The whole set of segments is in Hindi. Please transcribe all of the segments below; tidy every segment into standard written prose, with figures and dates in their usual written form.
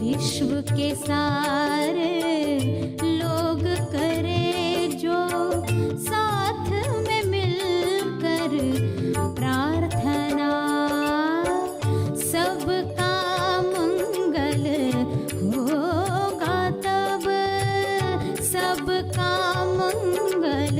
विश्व के सारे लोग करे जो साथ में मिलकर प्रार्थना, सबका मंगल होगा तब, सबका मंगल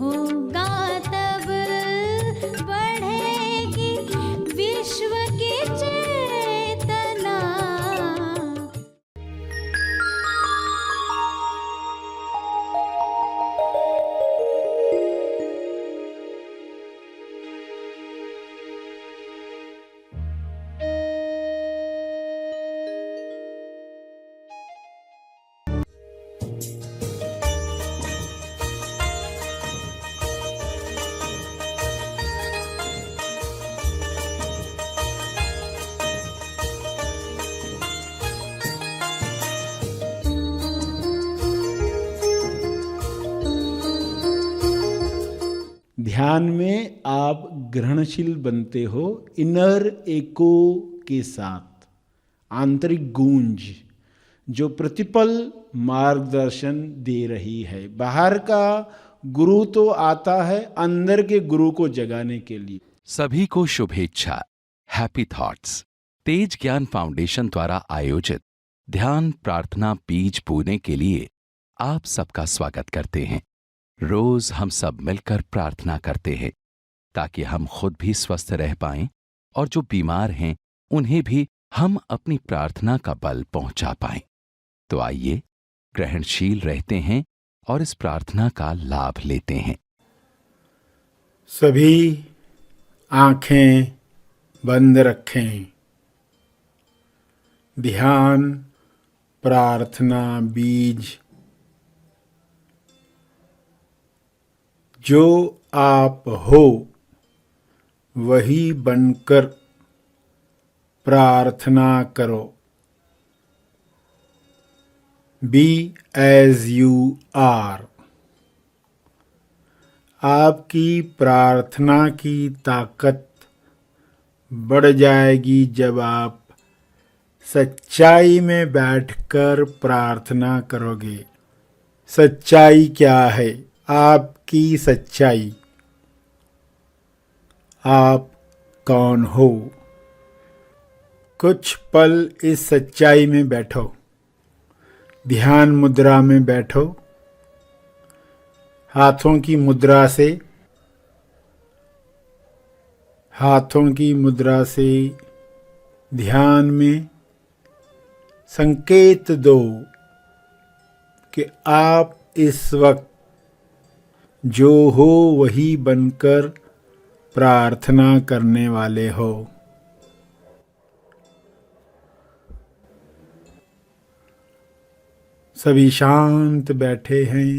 होगा तब, बढ़ेगी विश्व की चेतना। ध्यान में आप ग्रहणशील बनते हो इनर एको के साथ, आंतरिक गूंज जो प्रतिपल मार्गदर्शन दे रही है। बाहर का गुरु तो आता है अंदर के गुरु को जगाने के लिए। सभी को शुभेच्छा। हैप्पी थॉट्स तेज ज्ञान फाउंडेशन द्वारा आयोजित ध्यान प्रार्थना बीज बोने के लिए आप सबका स्वागत करते हैं। रोज हम सब मिलकर प्रार्थना करते हैं ताकि हम खुद भी स्वस्थ रह पाएं और जो बीमार हैं उन्हें भी हम अपनी प्रार्थना का बल पहुंचा पाएं। तो आइए ग्रहणशील रहते हैं और इस प्रार्थना का लाभ लेते हैं। सभी आंखें बंद रखें। ध्यान प्रार्थना बीज। जो आप हो वही बनकर प्रार्थना करो। Be as you are. आपकी प्रार्थना की ताकत बढ़ जाएगी जब आप सच्चाई में बैठकर प्रार्थना करोगे। सच्चाई क्या है? आपकी सच्चाई। आप कौन हो? कुछ पल इस सच्चाई में बैठो। ध्यान मुद्रा में बैठो। हाथों की मुद्रा से ध्यान में संकेत दो कि आप इस वक्त जो हो वही बनकर प्रार्थना करने वाले हो। सभी शांत बैठे हैं।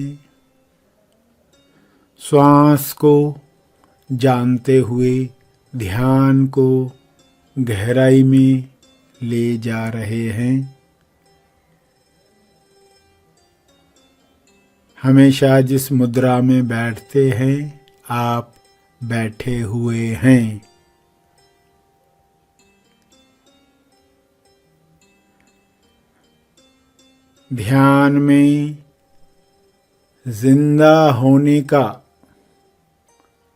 श्वास को जानते हुए ध्यान को गहराई में ले जा रहे हैं। हमेशा जिस मुद्रा में बैठते हैं आप बैठे हुए हैं। ध्यान में जिंदा होने का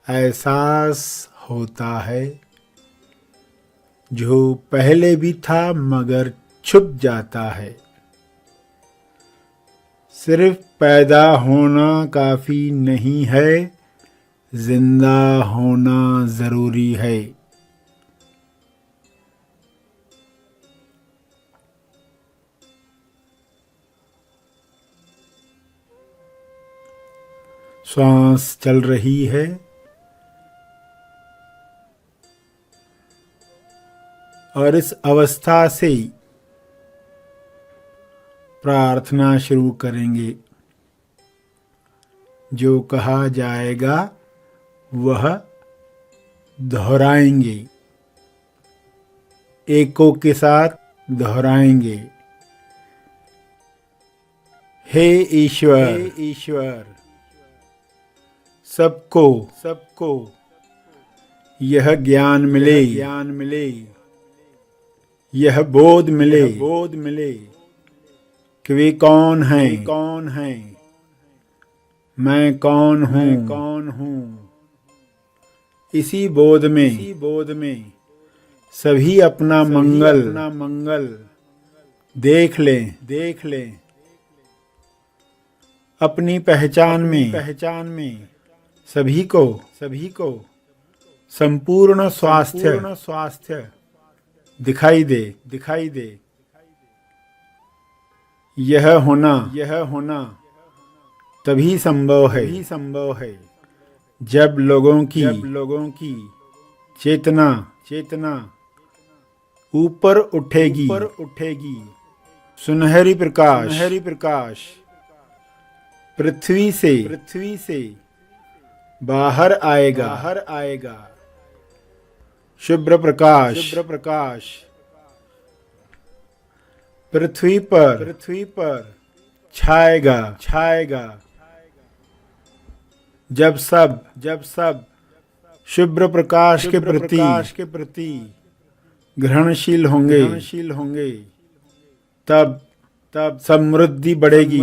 एहसास होता है, जो पहले भी था मगर छुप जाता है। सिर्फ पैदा होना काफी नहीं है, जिंदा होना जरूरी है। श्वास चल रही है। और इस अवस्था से प्रार्थना शुरू करेंगे। जो कहा जाएगा वह दोहराएंगे, एको के साथ दोहराएंगे। हे ईश्वर, सबको यह ज्ञान मिले यह बोध मिले कि वे कौन हैं, मैं कौन हूँ। इसी बोध में सभी अपना मंगल देख लें। अपनी पहचान में सभी को संपूर्ण स्वास्थ्य दिखाई दे। यह होना तभी संभव है जब लोगों की चेतना ऊपर उठेगी। सुनहरी प्रकाश पृथ्वी से बाहर आएगा। शुभ्र प्रकाश पृथ्वी पर छाएगा। जब सब शुभ्र प्रकाश के प्रति ग्रहणशील होंगे तब समृद्धि बढ़ेगी,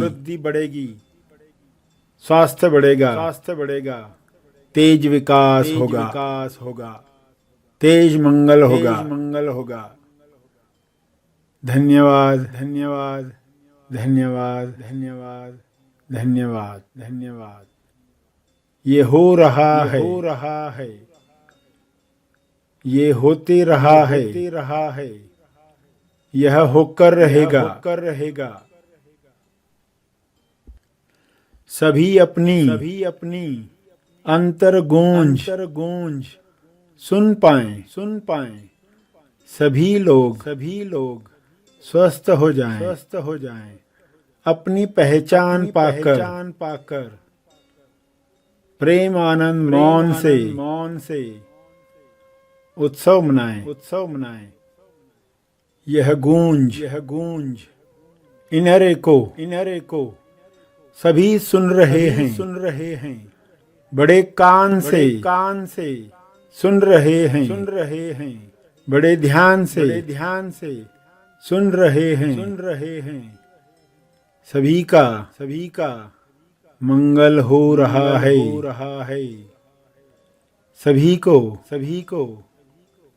स्वास्थ्य बढ़ेगा, तेज विकास होगा, तेज मंगल होगा। धन्यवाद। ये हो रहा है, ये होते रहा है, यह होकर रहेगा। सभी अपनी अंतर गूंज सुन पाएं। सभी लोग स्वस्थ हो जाएं। अपनी पहचान पाकर प्रेम आनंद मौन से उत्सव मनाएं। यह गूंज इनर एको सभी सुन रहे हैं। बड़े कान से सुन रहे हैं। बड़े ध्यान से सुन रहे हैं। सभी का मंगल हो रहा है। सभी को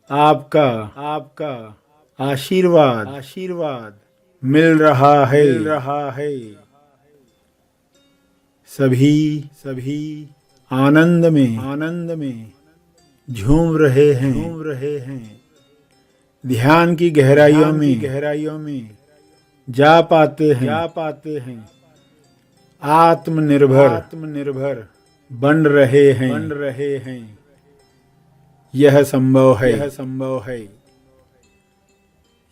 आपका आशीर्वाद मिल रहा है। सभी आनंद में झूम रहे हैं। ध्यान की गहराइयों में जा पाते हैं। आत्मनिर्भर बन रहे हैं। यह संभव है।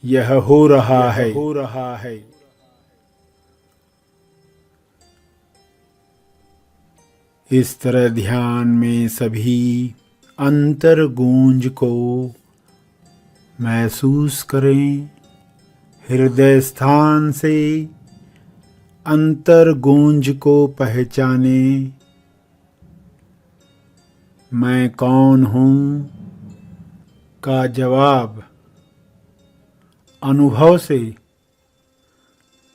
यह हो रहा है। इस तरह ध्यान में सभी अंतर गूंज को महसूस करें। हृदय स्थान से अंतर गूंज को पहचाने। मैं कौन हूँ का जवाब अनुभव से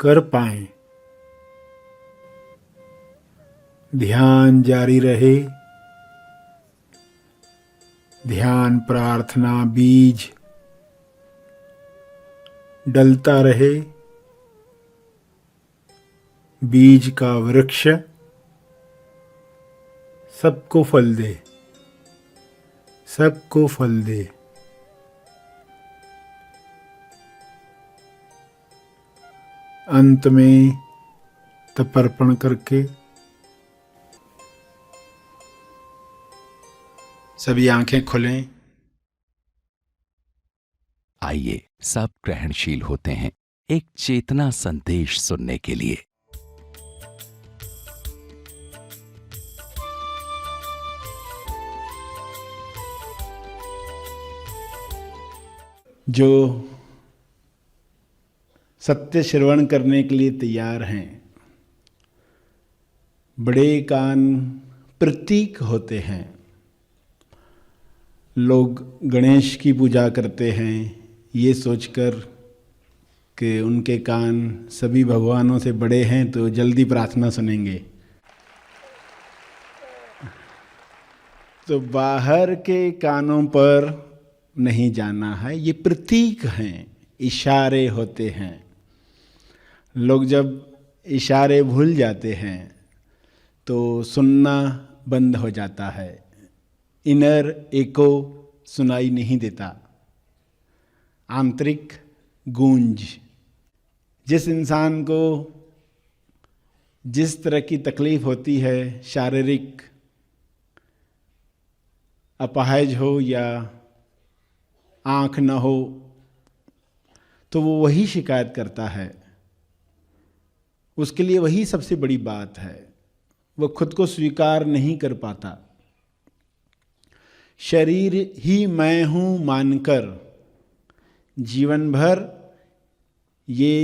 कर पाएं। ध्यान जारी रहे। ध्यान प्रार्थना बीज डलता रहे। बीज का वृक्ष सबको फल दे। अंत में तर्पण करके सभी आंखें खोलें। आइए सब ग्रहणशील होते हैं एक चेतना संदेश सुनने के लिए। जो सत्य श्रवण करने के लिए तैयार हैं। बड़े कान प्रतीक होते हैं। लोग गणेश की पूजा करते हैं ये सोचकर कि उनके कान सभी भगवानों से बड़े हैं तो जल्दी प्रार्थना सुनेंगे। तो बाहर के कानों पर नहीं जाना है, ये प्रतीक हैं, इशारे होते हैं। लोग जब इशारे भूल जाते हैं तो सुनना बंद हो जाता है, इनर एको सुनाई नहीं देता, आंतरिक गूंज। जिस इंसान को जिस तरह की तकलीफ होती है, शारीरिक अपाहिज हो या आँख न हो, तो वो वही शिकायत करता है, उसके लिए वही सबसे बड़ी बात है। वो खुद को स्वीकार नहीं कर पाता। शरीर ही मैं हूँ मानकर जीवन भर ये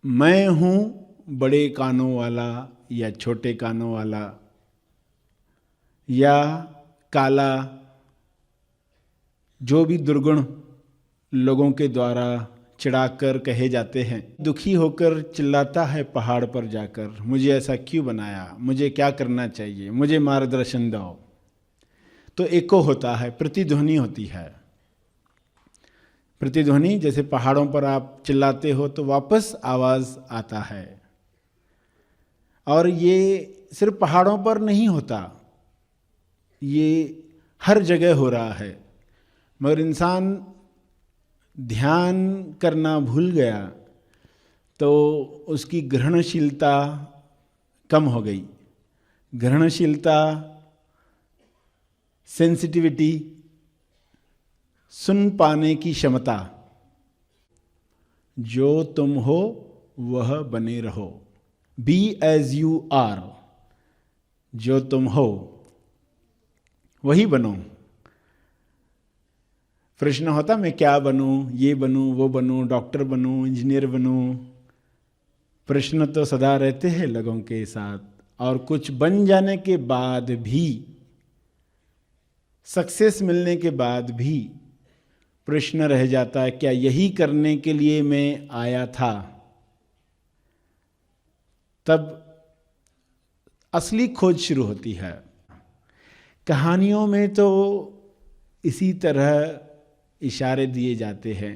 मैं हूँ बड़े कानों वाला या छोटे कानों वाला या काला, जो भी दुर्गुण लोगों के द्वारा चिढ़ाकर कहे जाते हैं। दुखी होकर चिल्लाता है पहाड़ पर जाकर, मुझे ऐसा क्यों बनाया, मुझे क्या करना चाहिए, मुझे मार्गदर्शन दो। तो एको होता है, प्रतिध्वनि होती है। प्रतिध्वनि जैसे पहाड़ों पर आप चिल्लाते हो तो वापस आवाज आता है। और ये सिर्फ पहाड़ों पर नहीं होता, ये हर जगह हो रहा है। मगर इंसान ध्यान करना भूल गया तो उसकी ग्रहणशीलता कम हो गई। ग्रहणशीलता, सेंसिटिविटी, सुन पाने की क्षमता। जो तुम हो वह बने रहो, बी एज यू आर। जो तुम हो वही बनो। प्रश्न होता मैं क्या बनूं, ये बनूं, वो बनूं, डॉक्टर बनूं, इंजीनियर बनूं। प्रश्न तो सदा रहते हैं लोगों के साथ। और कुछ बन जाने के बाद भी, सक्सेस मिलने के बाद भी प्रश्न रह जाता है, क्या यही करने के लिए मैं आया था? तब असली खोज शुरू होती है। कहानियों में तो इसी तरह इशारे दिए जाते हैं।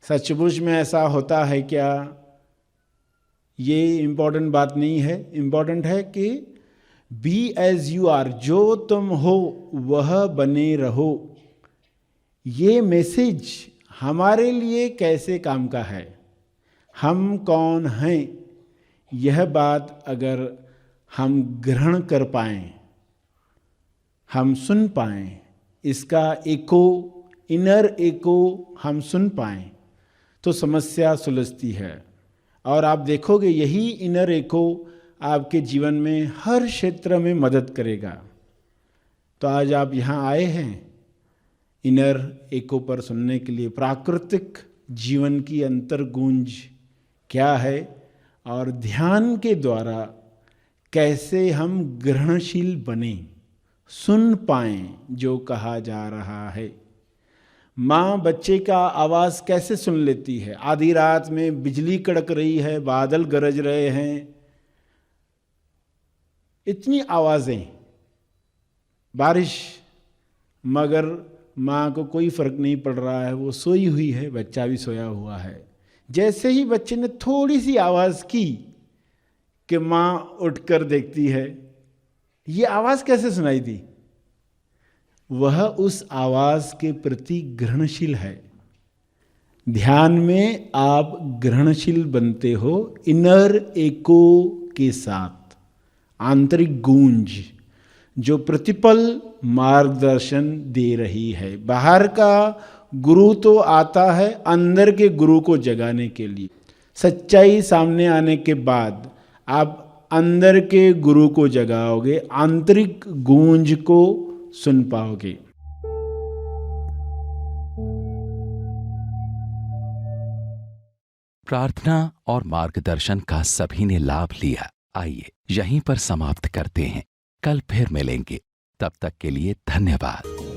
सचमुच में ऐसा होता है क्या, ये इम्पोर्टेंट बात नहीं है। इम्पोर्टेंट है कि बी एज यू आर, जो तुम हो वह बने रहो। ये मैसेज हमारे लिए कैसे काम का है, हम कौन हैं, यह बात अगर हम ग्रहण कर पाएं, हम सुन पाएं, इसका एको, इनर एको हम सुन पाएं, तो समस्या सुलझती है। और आप देखोगे यही इनर एको आपके जीवन में हर क्षेत्र में मदद करेगा। तो आज आप यहाँ आए हैं इनर एको पर सुनने के लिए, प्राकृतिक जीवन की अंतर गूंज क्या है और ध्यान के द्वारा कैसे हम ग्रहणशील बने, सुन पाएं जो कहा जा रहा है। माँ बच्चे का आवाज़ कैसे सुन लेती है? आधी रात में बिजली कड़क रही है, बादल गरज रहे हैं, इतनी आवाज़ें, बारिश, मगर माँ को कोई फर्क नहीं पड़ रहा है, वो सोई हुई है, बच्चा भी सोया हुआ है। जैसे ही बच्चे ने थोड़ी सी आवाज़ की कि माँ उठकर देखती है, ये आवाज़ कैसे सुनाई दी? वह उस आवाज़ के प्रति ग्रहणशील है। ध्यान में आप ग्रहणशील बनते हो इनर एको के साथ, आंतरिक गूंज जो प्रतिपल मार्गदर्शन दे रही है। बाहर का गुरु तो आता है अंदर के गुरु को जगाने के लिए। सच्चाई सामने आने के बाद आप अंदर के गुरु को जगाओगे, आंतरिक गूंज को सुन पाओगे। प्रार्थना और मार्गदर्शन का सभी ने लाभ लिया। आइए यहीं पर समाप्त करते हैं, कल फिर मिलेंगे। तब तक के लिए धन्यवाद।